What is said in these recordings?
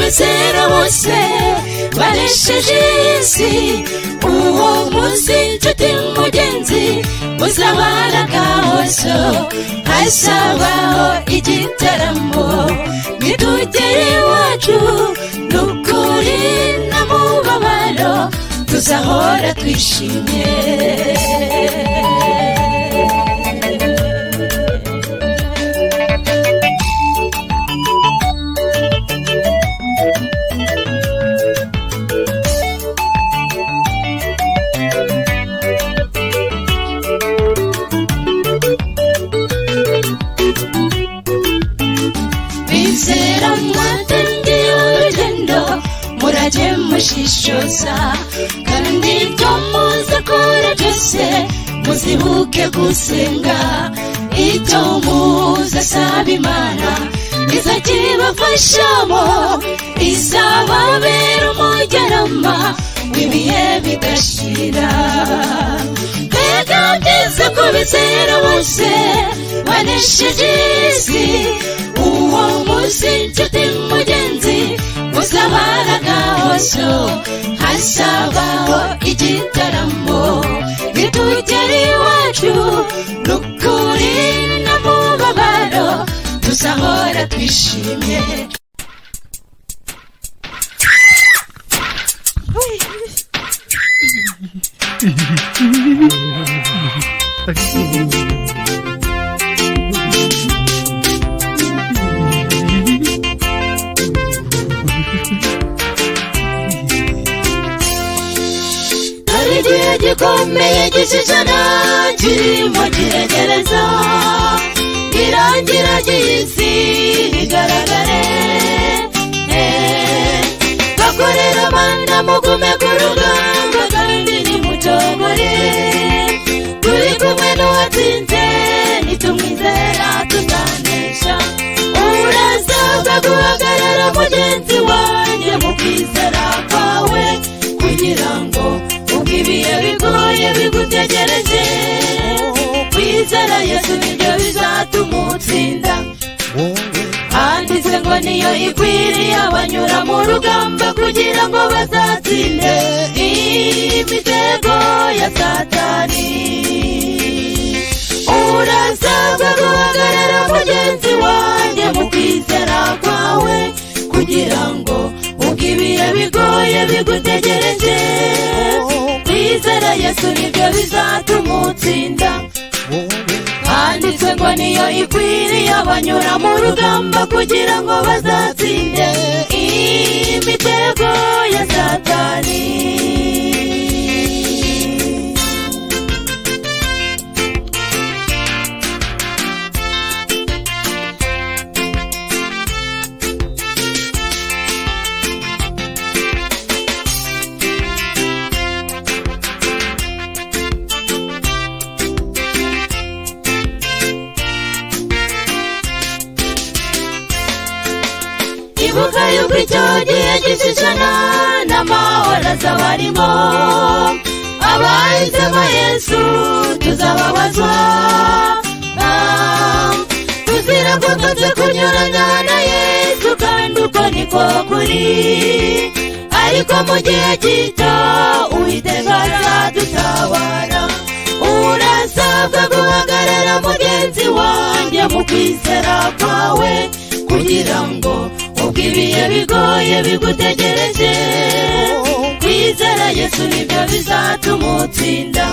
bizera bose banesheje isi. Uwo munsi nshuti mugenzi muzabana gahozo, hazabaho igitaramo nitugere iwacu. Nukuri na mubabaro tuzahora twishimye. Bizera mwatangiye urugendo murajye mushishoza, kandi ibyo muzakora byose muzibuke gusenga. Icyo muzasaba Imana izakibafashamo, izababera umujyanama w'ibihe bidashira. Mbega byiza ko bizera bose banesheje isi. Uwo munsi nshuti mugenzi muzabana gahozo, hazabaho igitaramo nitugere iwacu. Nukuri na mubabaro tuzahora twishimye. Igihe gikomeye gishyikana kirimo kiregereza, irangira ry'isi rigaragare. Bakorera Imana mugume ku rugamba kandi nimucogore. Turi kumwe n'uwatsinze nitumwizera tuzanesha. Urasabwa guhagarara mugenzi wanjye mu kwizera kwawe, kugira ngo ibihe bigoye bigutegereje. Kwizera Yesu nibyo bizatuma utsinda. Handitse ngo niyo ikwiriye abanyura mu rugamba, kugira ngo bazatsinde imitego ya Satani. Urasabwa guhagarara mugenzi wanjye mu kwizera kwawe, kugira ngo ibihe bigoye bigutegereje. Kwizera Yesu nibyo bizatuma utsinda. Handitse ngo niyo ikwiriye abanyura mu rugamba, kugira ngo bazatsinde imitego ya Satani. Ibuka yuko icyo gihe gishyikana n'amahoro azaba arimo. Abahisemo Yesu tuzababazwa, tuzira ko tuze kunyuranya na Yesu, kandi uko niko kuri. Ariko mu gihe gito Uwiteka azadutabara. Urasabwa guhagarara mugenzi wanjye mu kwizera kwawe, kugira ngo ibihe bigoye bigutegereje. Kwizera Yesu nibyo bizatuma utsinda.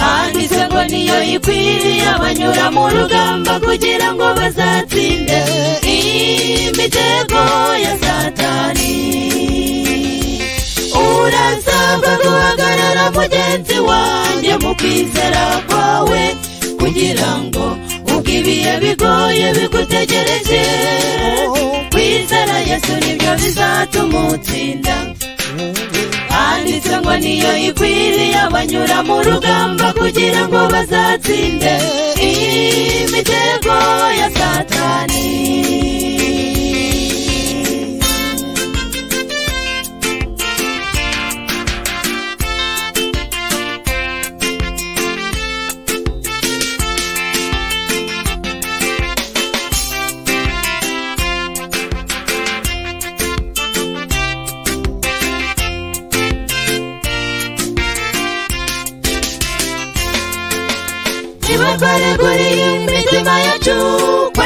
Handitse ngo niyo ikwiriye abanyura mu rugamba, kugira ngo bazatsinde imitego ya Satani. Urasabwa guhagarara mugenzi wanjye mu kwizera kwawe, kugira ngo ibihe bigoye bigutegereje. Kwizera Yesu nibyo bizatuma utsinda. Handitse ngo niyo ikwiriye abanyura mu rugamba, kugira ngo bazatsinde imitego ya Satani.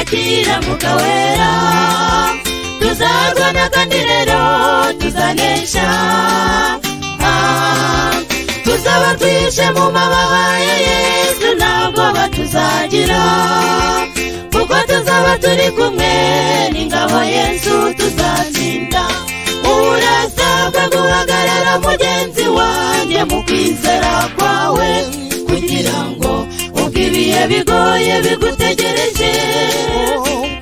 twakira Mwuka Wera tuzarwana kandi rero tuzanesha. Tuzaba twishe mu mababa ya Yesu ntabwo batuzagira, kuko tuzaba turi kumwe n'ingabo Yesu tuzatsinda. Urasabwa guhagarara mugenzi wanjye mu kwizera kwawe, kugira ngo ubwo ibihe bigoye bigutegereje,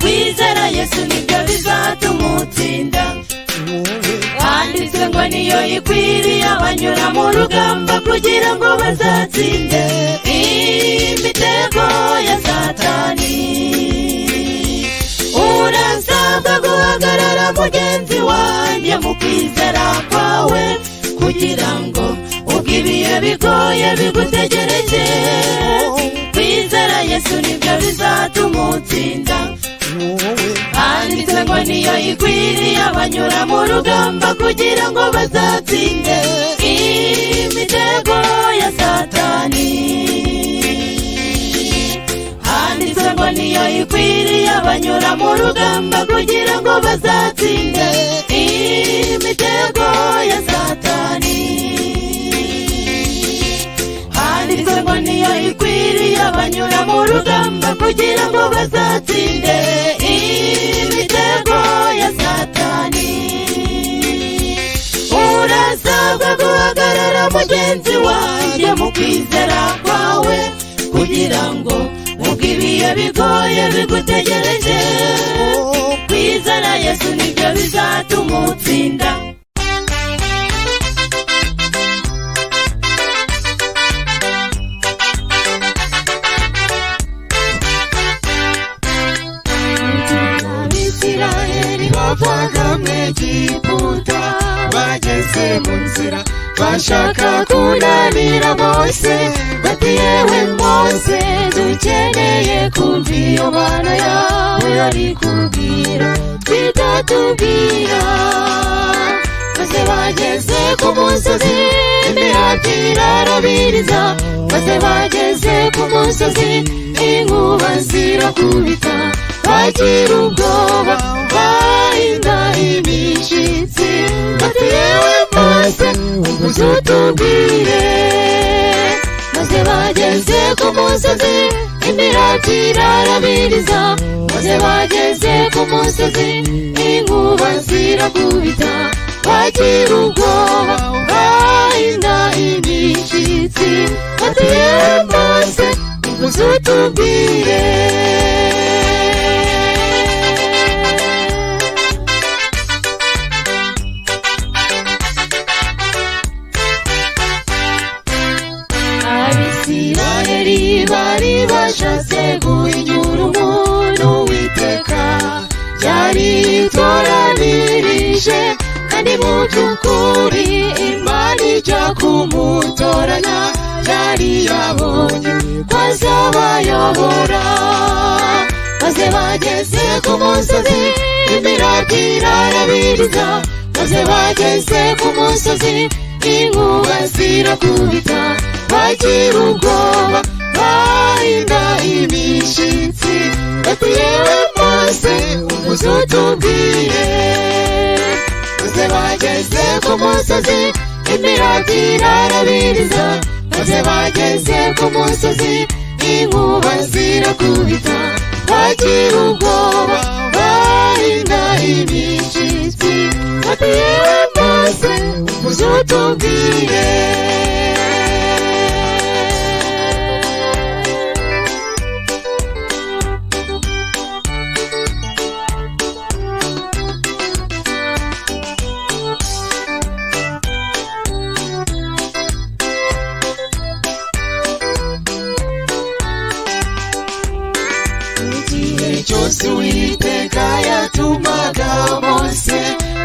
kwizera Yesu nibyo bizatuma utsinda. Handitswe ngo niyo ikwiriye abanyura mu rugamba kugira ngo bazatsinde imitego ya Satani. Urasabwa guhagarara mugenzi wanjye mu kwizera kwawe, kugira ngo ubwo ibihe bigoye bigutegereje, kwizera Yesu nibyo bizatuma utsinda. Handitswe ngo niyo ikwiriye abanyura mu rugamba kugira ngo bazatsinde imitego ya Satani. Handitswe ngo niyo ikwiriye abanyura mu rugamba kugira ngo bazatsinde imitego ya Satani. Handitswe ngo niyo ikwiriye abanyura mu rugamba kugira ngo bazatsinde imitego ya Satani. Urasabwa guhagarara mugenzi wanjye mu kwizera kwawe, kugira ngo ubwo ibihe bigoye bigutegereje, kwizera Yesu nibyo bizatuma utsinda. Abisirayeli bavaga mu Egiputa, bageze mu nzira bashaka kunanira Mose, bati yewe Mose dukeneye kumva iyo Mana yawe ari kubwira twitatubwira. Maze bageze ku musozi imirabyo irarabiriza, maze bageze ku musozi inkuba zirakubita, bagira ubwoba bahinda imishyitsi, bati yewe Mose uze utubwire. Maze bageze ku musozi imirabyo irarabiriza, maze bageze ku musozi inkuba zirakubita, bagira ubwoba bahinda imishyitsi, bati yewe Mose uze utubwire. Abisirayeli bari bashatse guhinyura umuntu w'Uwiteka yari yitoranirije, kandi mu by'ukuri Imana ijya kumutoranya yari yabonye ko azabayobora. Maze bageze ku musozi imirabyo irarabiriza, maze bageze ku musozi inkuba zirakubita, bagira ubwoba bahinda imishyitsi, bati yewe Mose uze utubwire. Maze bageze ku musozi imirabyo irarabiriza, maze bageze ku musozi inkuba zirakubita, bagira ubwoba bahinda imishyitsi, bati yewe Mose uze utubwire. Cyose Uwiteka yatumaga Mose,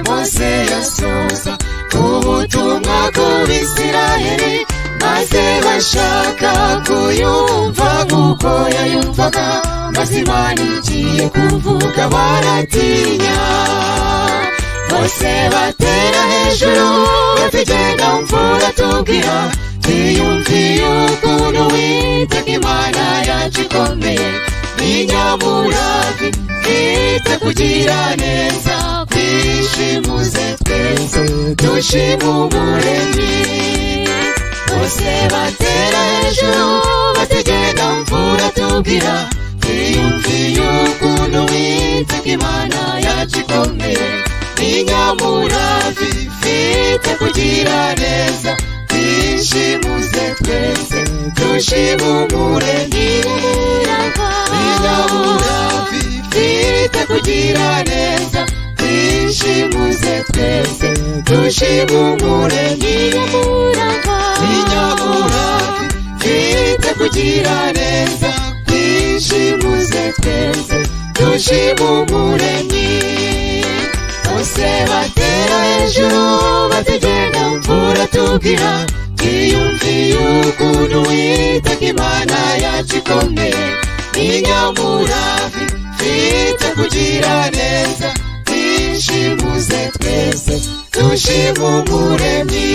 Mose yasoza ubutumwa ku Bisirayeli, maze bashaka kuyumva nk'uko yayumvaga, maze Imana igiye kuvuga baratinya. Bose batera hejuru bati genda umvura tubwira, twiyumviye ukuntu Uwiteka Imana yacu ikomeye, inyamuravi ifite kugira neza twishimuze twese dushima umuremyi bose batera hejuru bategera mvura tubwira twiyumviye ukuntu Uwiteka Imana yacu ikomeye inyamuravi ifite kugira neza twishimuze twese dushima umuremyi inyamuravi ifite kugira neza twishimuze twese dushima umuremyi inyamuravi ifite kugira neza twishimuze twese dushima umuremyi bose batera hejuru bategera mvura tubwira twiyumviye ukuntu Uwiteka Imana yacu ikomeye inyamuravi ifite kugira neza twishimuze twese dushima umuremyi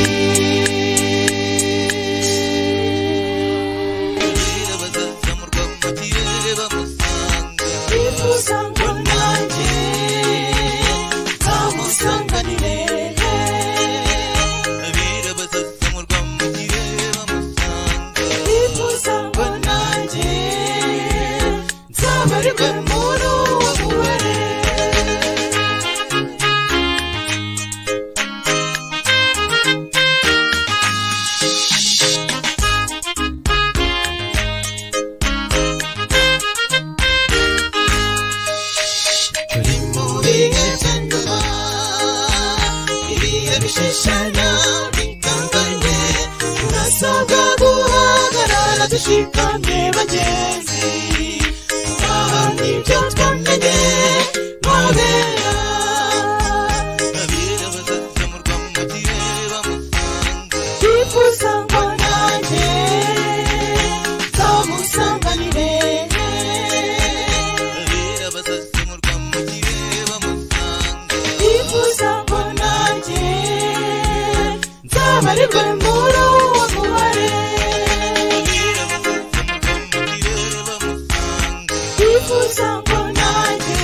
dushikamye bagenzi twahanye ibyo twamenye mubera abira bazazamurwa mu gihe bamusanga twifuza ngo nanjye nzamusanganire abira bazazamurwa mu gihe bamusanga twifuza ngo nanjye nzabarirwe muri uwo mubare twifuza ngo nanjye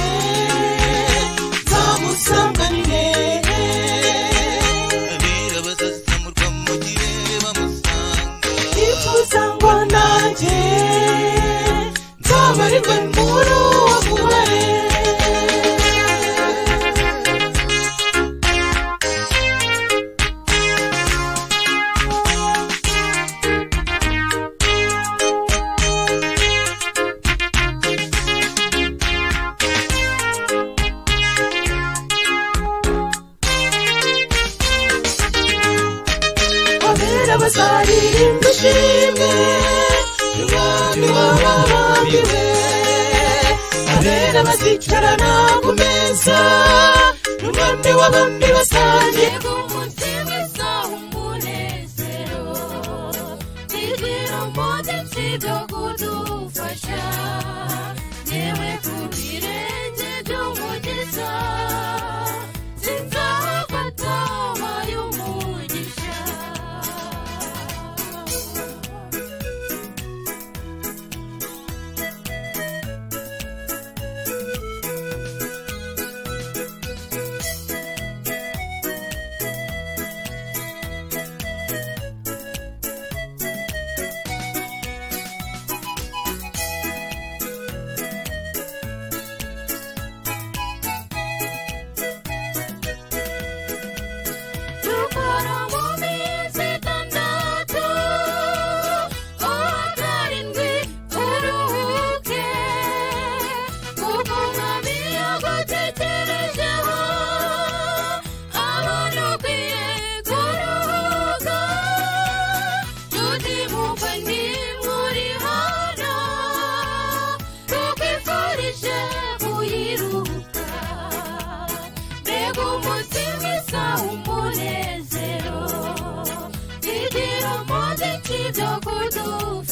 nzamusanganire abira bazazamurwa mu gihe bamusanga twifuza ngo nanjye nzabarirwe muri uwo mubare bazaririmba ishimwe y'umwami w'ababambiwe abera bazicarana ku meza y'umwami w'abambi basangiye umunsi mwiza w'umunezero zigira umudensi byo kudufasha yewe ku birenge by'umugisha sinzafata y'umugisha Byo kudu